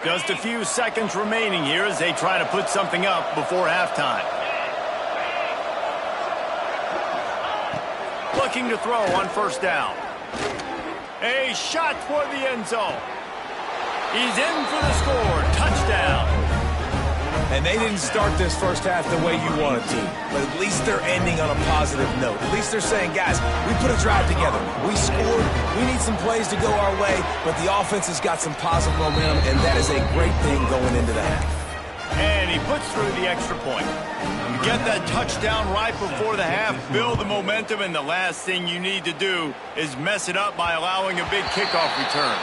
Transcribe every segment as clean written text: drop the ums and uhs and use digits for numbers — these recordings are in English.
Just a few seconds remaining here as they try to put something up before halftime. Looking to throw on first down. A shot for the end zone. He's in for the score. Touchdown. And they didn't start this first half the way you wanted to, but at least they're ending on a positive note. At least they're saying, guys, we put a drive together. We scored. We need some plays to go our way, but the offense has got some positive momentum, and that is a great thing going into the half. And he puts through the extra point. You get that touchdown right before the half, build the momentum, and the last thing you need to do is mess it up by allowing a big kickoff return.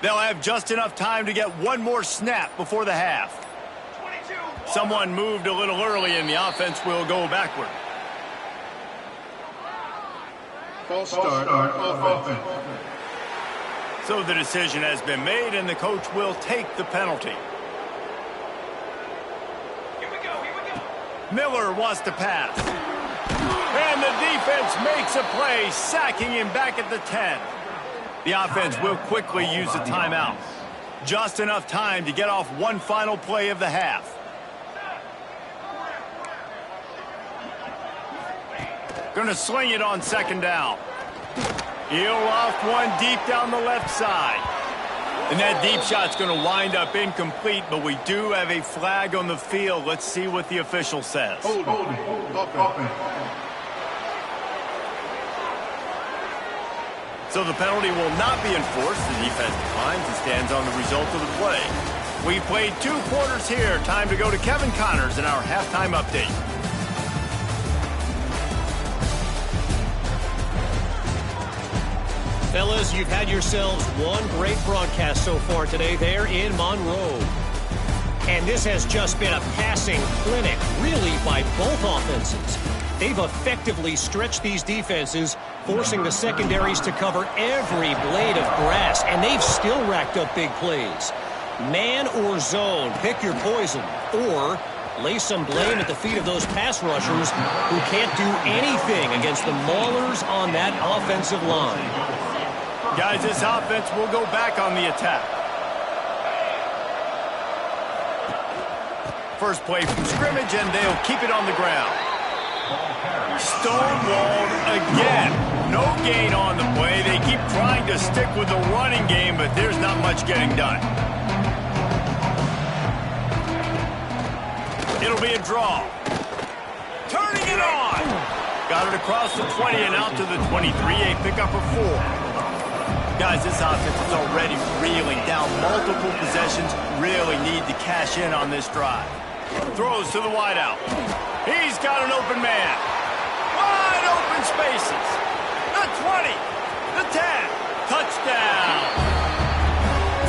They'll have just enough time to get one more snap before the half. Someone moved a little early and the offense will go backward. False start offense. So the decision has been made and the coach will take the penalty. Here we go. Miller wants to pass. And the defense makes a play, sacking him back at the 10. The offense will quickly use a timeout. Just enough time to get off one final play of the half. Gonna sling it on second down. He'll loft one deep down the left side. And that deep shot's gonna wind up incomplete, but we do have a flag on the field. Let's see what the official says. Hold offense. So the penalty will not be enforced. The defense declines and stands on the result of the play. We played 2 quarters here. Time to go to Kevin Connors in our halftime update. Fellas, you've had yourselves one great broadcast so far today there in Monroe. And this has just been a passing clinic, really, by both offenses. They've effectively stretched these defenses, forcing the secondaries to cover every blade of grass, and they've still racked up big plays. Man or zone, pick your poison, or lay some blame at the feet of those pass rushers who can't do anything against the maulers on that offensive line. Guys, this offense will go back on the attack. First play from scrimmage, and they'll keep it on the ground. Stonewalled again. No gain on the play. They keep trying to stick with the running game, but there's not much getting done. It'll be a draw. Turning it on. Got it across the 20 and out to the 23. A pickup of 4. Guys, this offense is already reeling down multiple possessions. Really need to cash in on this drive. Throws to the wideout. He's got an open man. Wide open spaces. The 20. The 10. Touchdown.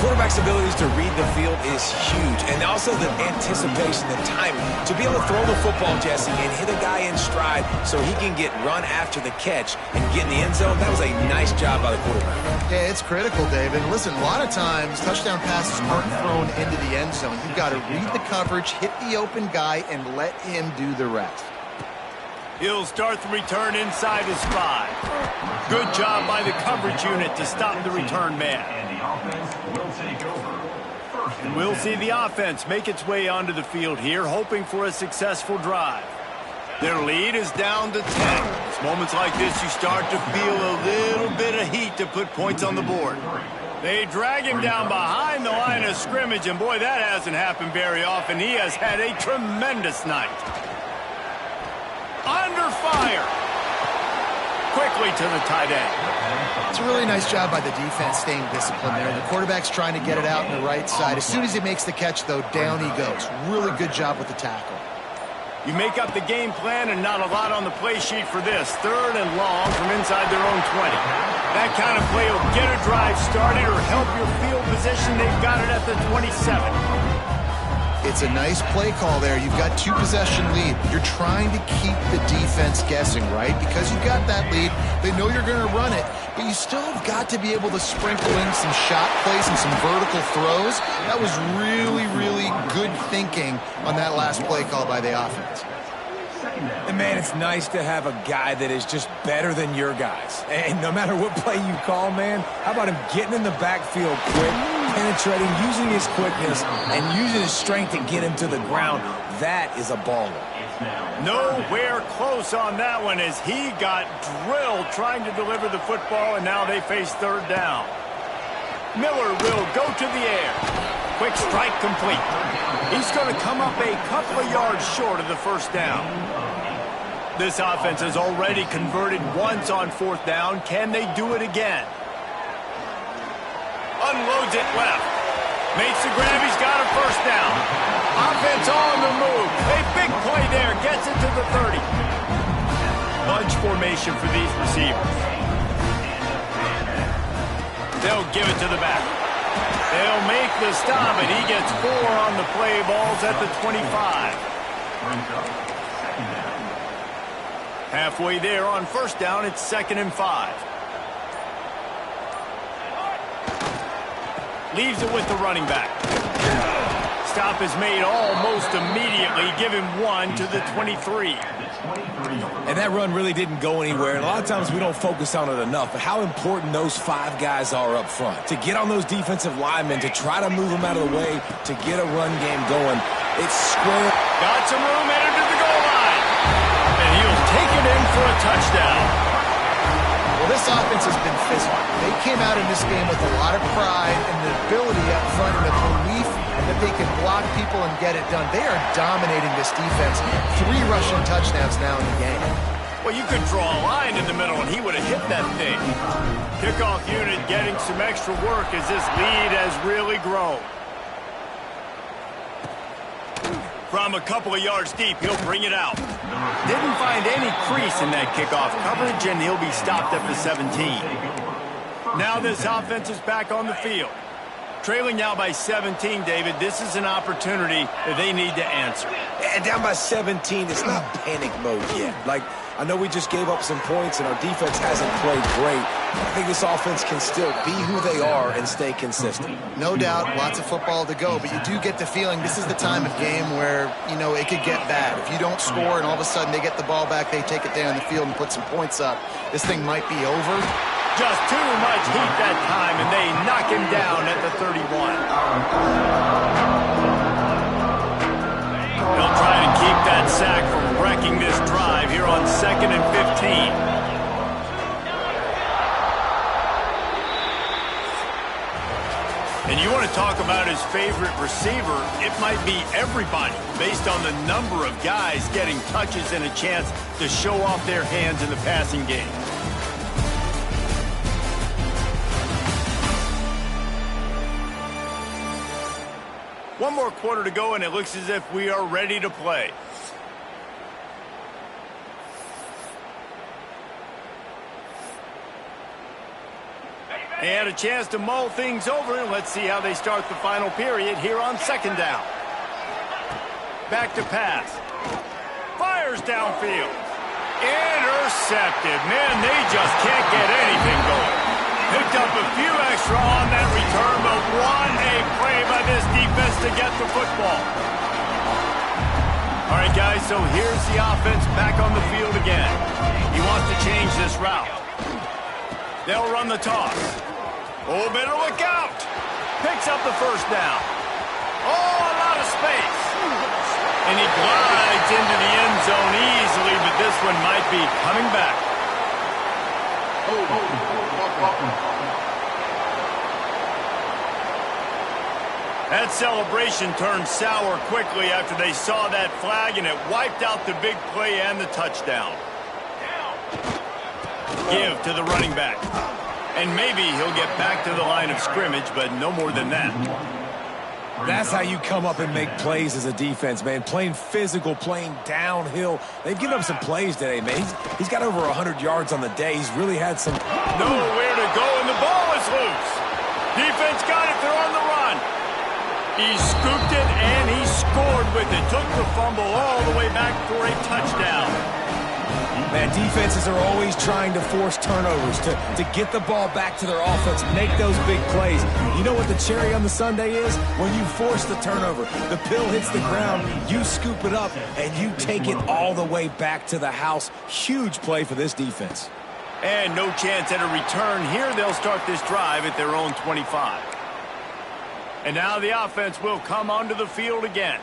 Quarterback's abilities to read the field is huge, and also the anticipation, the timing. To be able to throw the football, Jesse, and hit a guy in stride so he can get run after the catch and get in the end zone, that was a nice job by the quarterback. Yeah, it's critical, David. Listen, a lot of times touchdown passes aren't thrown into the end zone. You've got to read the coverage, hit the open guy, and let him do the rest. He'll start the return inside his 5. Good job by the coverage unit to stop the return man. And we'll see the offense make its way onto the field here, hoping for a successful drive. Their lead is down to 10. It's moments like this you start to feel a little bit of heat to put points on the board. They drag him down behind the line of scrimmage, and boy, that hasn't happened very often. He has had a tremendous night. Under fire. Quickly to the tight end. It's a really nice job by the defense staying disciplined there. The quarterback's trying to get it out on the right side. As soon as he makes the catch, though, down he goes. Really good job with the tackle. You make up the game plan and not a lot on the play sheet for this. 3rd and long from inside their own 20. That kind of play will get a drive started or help your field position. They've got it at the 27. It's a nice play call there. You've got 2-possession lead. You're trying to keep the defense guessing, right? Because you've got that lead. They know you're going to run it, but you still have got to be able to sprinkle in some shot plays and some vertical throws. That was really, really good thinking on that last play call by the offense. And, man, it's nice to have a guy that is just better than your guys. And no matter what play you call, man, how about him getting in the backfield quick, penetrating, using his quickness, and using his strength to get him to the ground? That is a baller. Nowhere close on that one as he got drilled trying to deliver the football, and now they face third down. Miller will go to the air. Quick strike complete. He's going to come up a couple of yards short of the first down. This offense has already converted once on fourth down. Can they do it again? Unloads it left. Makes the grab. He's got a first down. Offense on the move. A big play there. Gets it to the 30. Bunch formation for these receivers. They'll give it to the back. They'll make the stop, and he gets 4 on the play. Balls at the 25. Halfway there on first down, it's 2nd and 5. Leaves it with the running back. Stop is made almost immediately. Give him 1 to the 23. And that run really didn't go anywhere. And a lot of times we don't focus on it enough, but how important those 5 guys are up front. To get on those defensive linemen, to try to move them out of the way, to get a run game going. It's square. Got some room, headed to the goal line. And he'll take it in for a touchdown. Well, this offense has been physical. They came out in this game with a lot of pride and the ability up front and the belief that they can block people and get it done. They are dominating this defense. 3 rushing touchdowns now in the game. Well, you could draw a line in the middle, and he would have hit that thing. Kickoff unit getting some extra work as this lead has really grown. From a couple of yards deep, he'll bring it out. Didn't find any crease in that kickoff coverage, and he'll be stopped at the 17. Now this offense is back on the field. Trailing now by 17, David. This is an opportunity that they need to answer. And down by 17, it's not panic mode yet. Like, I know we just gave up some points and our defense hasn't played great. I think this offense can still be who they are and stay consistent. No doubt, lots of football to go, but you do get the feeling this is the time of game where, you know, it could get bad. If you don't score and all of a sudden they get the ball back, they take it down the field and put some points up, this thing might be over. Just too much heat that time, and they knock him down at the 31. They'll try to keep that sack from wrecking this drive here on 2nd and 15. And you want to talk about his favorite receiver, it might be everybody based on the number of guys getting touches and a chance to show off their hands in the passing game. One more quarter to go, and it looks as if we are ready to play. They had a chance to mull things over, and let's see how they start the final period here on 2nd down. Back to pass. Fires downfield. Intercepted. Man, they just can't get anything going. Picked up a few extra on that return, but what a play by this defense to get the football. All right, guys, so here's the offense back on the field again. He wants to change this route. They'll run the toss. Oh, better look out. Picks up the first down. Oh, a lot of space. And he glides into the end zone easily, but this one might be coming back. That celebration turned sour quickly after they saw that flag, and it wiped out the big play and the touchdown. Give to the running back. And maybe he'll get back to the line of scrimmage, but no more than that. That's how you come up and make plays as a defense, man. Playing physical, playing downhill. They've given up some plays today, man. He's got over 100 yards on the day. He's really had some... Nowhere to go, and the ball is loose. Defense got it. They're on the run. He scooped it, and he scored with it. Took the fumble all the way back for a touchdown. Man, defenses are always trying to force turnovers to get the ball back to their offense, make those big plays. You know what the cherry on the sundae is? When you force the turnover, the pill hits the ground, you scoop it up, and you take it all the way back to the house. Huge play for this defense. And no chance at a return here. They'll start this drive at their own 25. And now the offense will come onto the field again.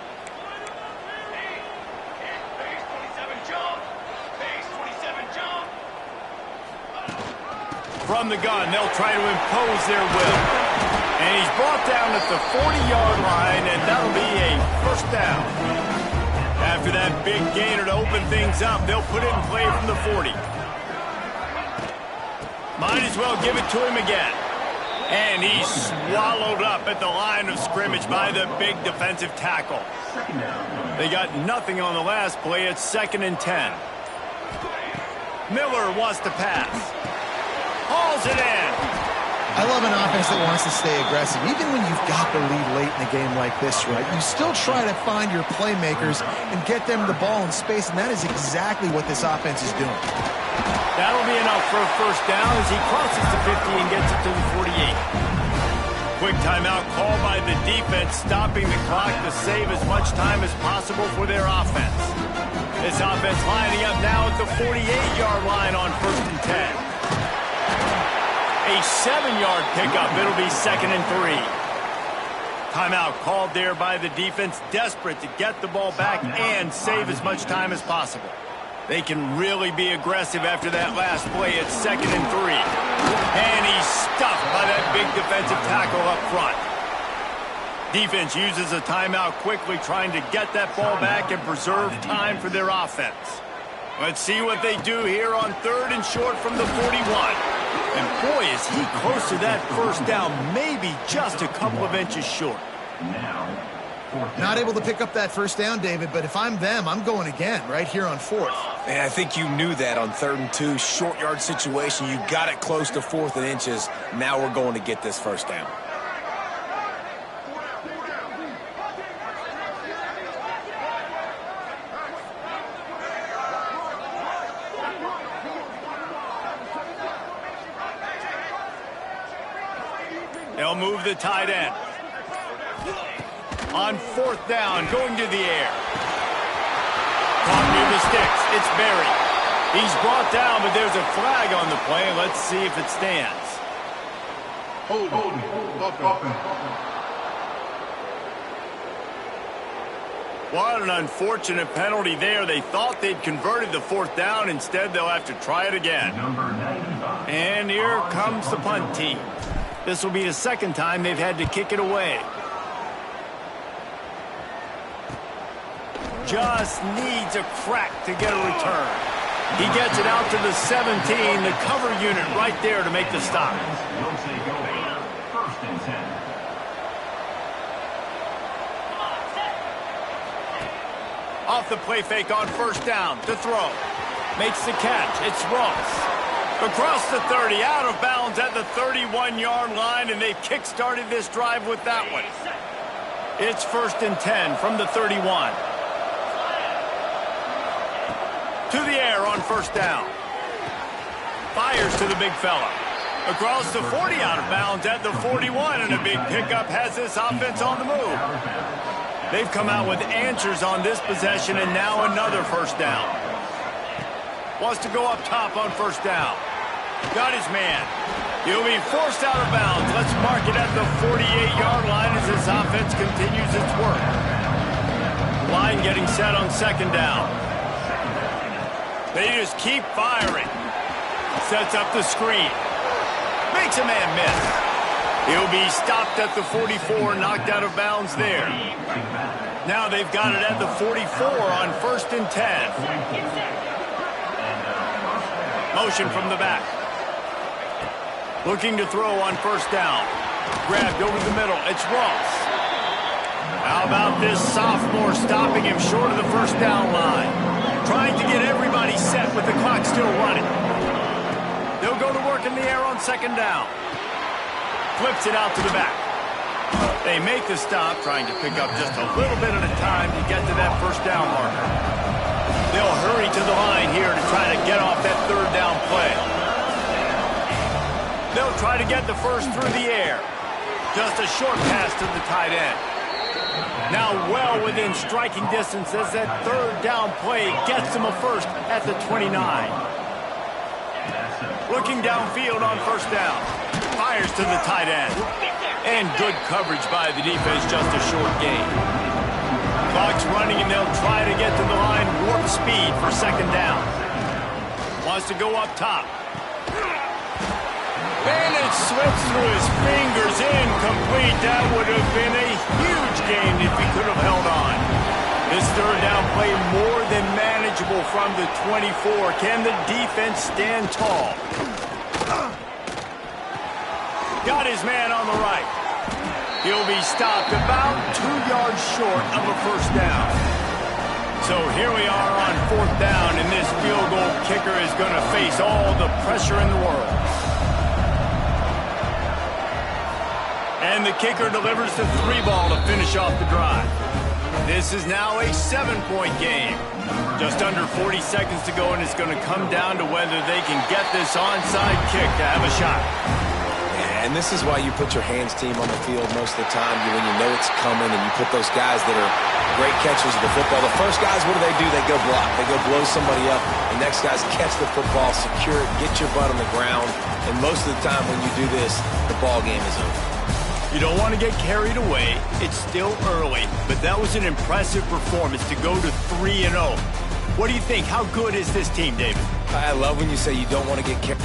From the gun, they'll try to impose their will. And he's brought down at the 40-yard line, and that'll be a first down. After that big gainer to open things up, they'll put it in play from the 40. Might as well give it to him again. And he's swallowed up at the line of scrimmage by the big defensive tackle. They got nothing on the last play. It's 2nd and 10. Miller wants to pass. Hauls it in. I love an offense that wants to stay aggressive. Even when you've got the lead late in a game like this, right, you still try to find your playmakers and get them the ball in space, and that is exactly what this offense is doing. That'll be enough for a first down as he crosses the 50 and gets it to the 48. Quick timeout called by the defense, stopping the clock to save as much time as possible for their offense. This offense lining up now at the 48-yard line on 1st and 10. A 7-yard pickup. It'll be 2nd and 3. Timeout called there by the defense, desperate to get the ball back and save as much time as possible. They can really be aggressive after that last play. It's 2nd and 3. And he's stuffed by that big defensive tackle up front. Defense uses a timeout quickly, trying to get that ball back and preserve time for their offense. Let's see what they do here on 3rd and short from the 41. And boy, is he close to that first down, maybe just a couple of inches short. Not able to pick up that first down, David, but if I'm them, I'm going again right here on 4th. And I think you knew that on 3rd and 2, short yard situation. You got it close to 4th and inches. Now we're going to get this first down. They'll move the tight end. On 4th down, going to the air. Caught near the sticks. It's Berry. He's brought down, but there's a flag on the play. Let's see if it stands. Hold. What an unfortunate penalty there. They thought they'd converted the 4th down. Instead, they'll have to try it again. And here comes the punt team. This will be the 2nd time they've had to kick it away. Just needs a crack to get a return. He gets it out to the 17, the cover unit right there to make the stop. Off the play fake on 1st down to throw. Makes the catch. It's Ross. Across the 30, out of bounds at the 31-yard line, and they've kick-started this drive with that one. It's 1st and 10 from the 31. To the air on 1st down. Fires to the big fella. Across the 40, out of bounds at the 41, and a big pickup has this offense on the move. They've come out with answers on this possession, and now another 1st down. Wants to go up top on 1st down. Got his man. He'll be forced out of bounds. Let's mark it at the 48-yard line as this offense continues its work. Line getting set on 2nd down. They just keep firing. Sets up the screen. Makes a man miss. He'll be stopped at the 44, knocked out of bounds there. Now they've got it at the 44 on 1st and 10. Motion from the back. Looking to throw on 1st down. Grabbed over the middle. It's Ross. How about this sophomore stopping him short of the 1st down line? Trying to get everybody set with the clock still running. They'll go to work in the air on 2nd down. Flips it out to the back. They make the stop, trying to pick up just a little bit at a time to get to that first down marker. They'll hurry to the line here to try to get off that third down play. They'll try to get the first through the air. Just a short pass to the tight end. Now well within striking distance as that third down play gets them a first at the 29. Looking downfield on first down. Fires to the tight end. And good coverage by the defense, just a short gain. Clock's running, and they'll try to get to the line warp speed for second down. Wants to go up top. And it slips through his fingers, incomplete. That would have been a huge gain if he could have held on. This third down play more than manageable from the 24. Can the defense stand tall? Got his man on the right. He'll be stopped about 2 yards short of a first down. So here we are on fourth down, and this field goal kicker is going to face all the pressure in the world. And the kicker delivers the 3-ball to finish off the drive. This is now a 7-point game. Just under 40 seconds to go, and it's going to come down to whether they can get this onside kick to have a shot. And this is why you put your hands team on the field most of the time when you know it's coming, and you put those guys that are great catchers of the football. The first guys, what do? They go block. They go blow somebody up. The next guys catch the football, secure it, get your butt on the ground. And most of the time when you do this, the ball game is over. You don't want to get carried away. It's still early, but that was an impressive performance to go to 3-0. What do you think? How good is this team, David? I love when you say you don't want to get carried.